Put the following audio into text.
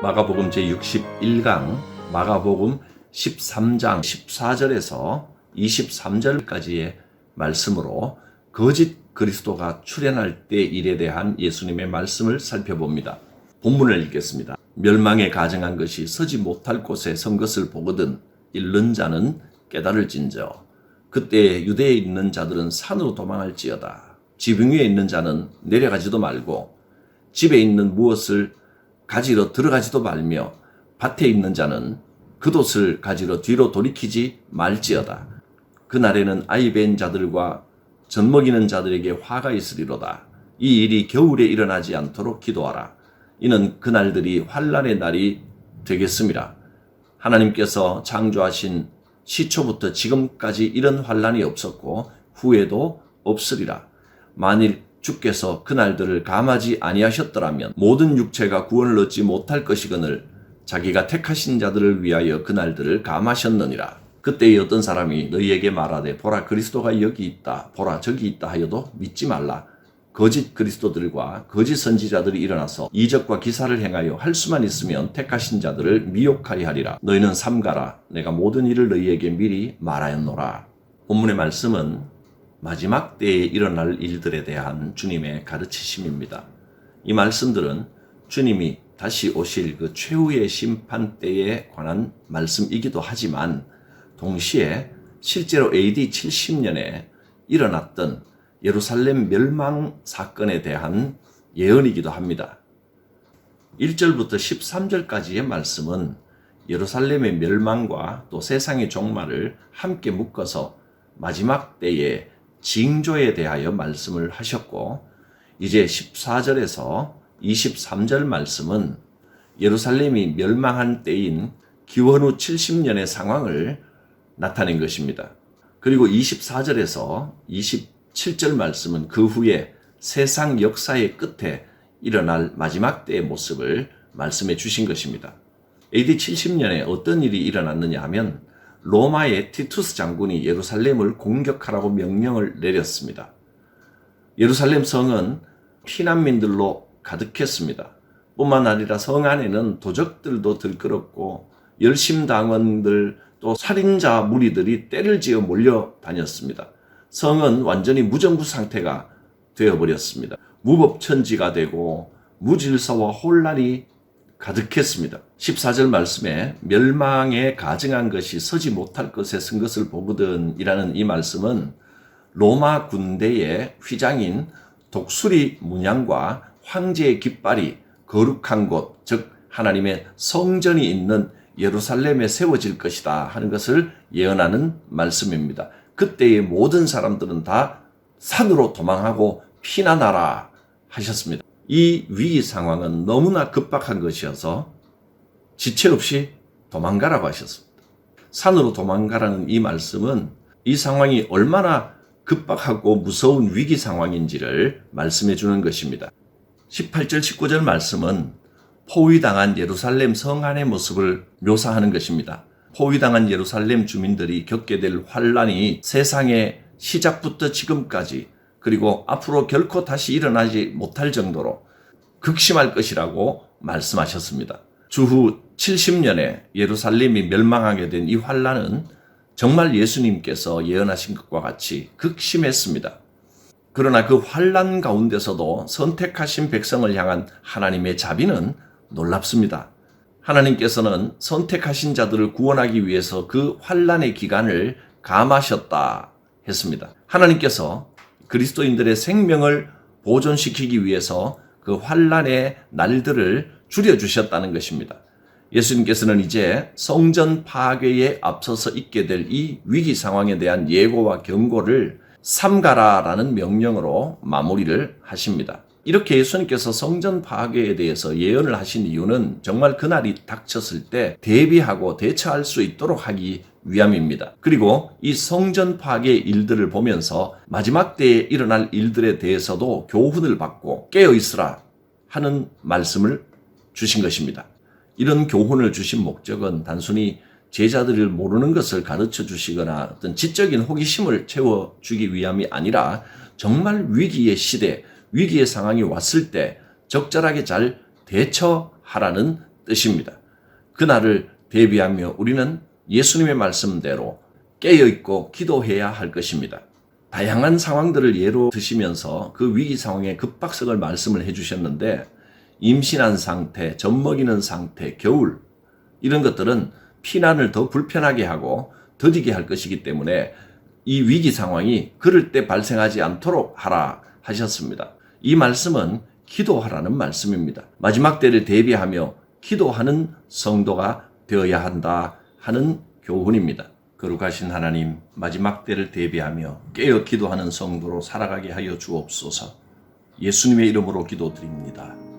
마가복음 제61강 마가복음 13장 14절에서 23절까지의 말씀으로 거짓 그리스도가 출현할 때 일에 대한 예수님의 말씀을 살펴봅니다. 본문을 읽겠습니다. 멸망에 가증한 것이 서지 못할 곳에 선 것을 보거든 읽는 자는 깨달을진저 그때 유대에 있는 자들은 산으로 도망할지어다. 지붕 위에 있는 자는 내려가지도 말고 집에 있는 무엇을 가지러 들어가지도 말며 밭에 있는 자는 겉옷을 가지러 뒤로 돌이키지 말지어다. 그날에는 아이 벤 자들과 젖먹이는 자들에게 화가 있으리로다. 이 일이 겨울에 일어나지 않도록 기도하라. 이는 그날들이 환난의 날이 되겠음이라. 하나님께서 창조하신 시초부터 지금까지 이런 환난이 없었고 후에도 없으리라. 만일 주께서 그날들을 감하지 아니하셨더라면 모든 육체가 구원을 얻지 못할 것이거늘 자기가 택하신 자들을 위하여 그날들을 감하셨느니라. 그때에 어떤 사람이 너희에게 말하되 보라 그리스도가 여기 있다 보라 저기 있다 하여도 믿지 말라. 거짓 그리스도들과 거짓 선지자들이 일어나서 이적과 기사를 행하여 할 수만 있으면 택하신 자들을 미혹하리 하리라. 너희는 삼가라. 내가 모든 일을 너희에게 미리 말하였노라. 본문의 말씀은 마지막 때에 일어날 일들에 대한 주님의 가르치심입니다. 이 말씀들은 주님이 다시 오실 그 최후의 심판 때에 관한 말씀이기도 하지만 동시에 실제로 AD 70년에 일어났던 예루살렘 멸망 사건에 대한 예언이기도 합니다. 1절부터 13절까지의 말씀은 예루살렘의 멸망과 또 세상의 종말을 함께 묶어서 마지막 때에 징조에 대하여 말씀을 하셨고 이제 14절에서 23절 말씀은 예루살렘이 멸망한 때인 기원 후 70년의 상황을 나타낸 것입니다. 그리고 24절에서 27절 말씀은 그 후에 세상 역사의 끝에 일어날 마지막 때의 모습을 말씀해 주신 것입니다. AD 70년에 어떤 일이 일어났느냐 하면 로마의 티투스 장군이 예루살렘을 공격하라고 명령을 내렸습니다. 예루살렘 성은 피난민들로 가득했습니다. 뿐만 아니라 성 안에는 도적들도 들끓었고 열심당원들 또 살인자 무리들이 떼를 지어 몰려다녔습니다. 성은 완전히 무정부 상태가 되어버렸습니다. 무법천지가 되고 무질서와 혼란이 가득했습니다. 14절 말씀에 멸망에 가증한 것이 서지 못할 것에 쓴 것을 보거든 이라는 이 말씀은 로마 군대의 휘장인 독수리 문양과 황제의 깃발이 거룩한 곳, 즉 하나님의 성전이 있는 예루살렘에 세워질 것이다 하는 것을 예언하는 말씀입니다. 그때의 모든 사람들은 다 산으로 도망하고 피난하라 하셨습니다. 이 위기 상황은 너무나 급박한 것이어서 지체 없이 도망가라고 하셨습니다. 산으로 도망가라는 이 말씀은 이 상황이 얼마나 급박하고 무서운 위기 상황인지를 말씀해 주는 것입니다. 18절 19절 말씀은 포위당한 예루살렘 성 안의 모습을 묘사하는 것입니다. 포위당한 예루살렘 주민들이 겪게 될 환란이 세상의 시작부터 지금까지 그리고 앞으로 결코 다시 일어나지 못할 정도로 극심할 것이라고 말씀하셨습니다. 주후 70년에 예루살렘이 멸망하게 된 이 환란은 정말 예수님께서 예언하신 것과 같이 극심했습니다. 그러나 그 환란 가운데서도 선택하신 백성을 향한 하나님의 자비는 놀랍습니다. 하나님께서는 선택하신 자들을 구원하기 위해서 그 환란의 기간을 감하셨다 했습니다. 하나님께서 그리스도인들의 생명을 보존시키기 위해서 그 환란의 날들을 줄여주셨다는 것입니다. 예수님께서는 이제 성전 파괴에 앞서서 있게 될 이 위기 상황에 대한 예고와 경고를 삼가라라는 명령으로 마무리를 하십니다. 이렇게 예수님께서 성전 파괴에 대해서 예언을 하신 이유는 정말 그날이 닥쳤을 때 대비하고 대처할 수 있도록 하기 위함입니다. 그리고 이 성전 파괴의 일들을 보면서 마지막 때에 일어날 일들에 대해서도 교훈을 받고 깨어있으라 하는 말씀을 주신 것입니다. 이런 교훈을 주신 목적은 단순히 제자들을 모르는 것을 가르쳐 주시거나 어떤 지적인 호기심을 채워주기 위함이 아니라 정말 위기의 시대, 위기의 상황이 왔을 때 적절하게 잘 대처하라는 뜻입니다. 그날을 대비하며 우리는 예수님의 말씀대로 깨어있고 기도해야 할 것입니다. 다양한 상황들을 예로 드시면서 그 위기 상황의 급박성을 말씀을 해주셨는데, 임신한 상태, 젖먹이는 상태, 겨울, 이런 것들은 피난을 더 불편하게 하고 더디게 할 것이기 때문에 이 위기 상황이 그럴 때 발생하지 않도록 하라 하셨습니다. 이 말씀은 기도하라는 말씀입니다. 마지막 때를 대비하며 기도하는 성도가 되어야 한다 하는 교훈입니다. 거룩하신 하나님, 마지막 때를 대비하며 깨어 기도하는 성도로 살아가게 하여 주옵소서. 예수님의 이름으로 기도드립니다.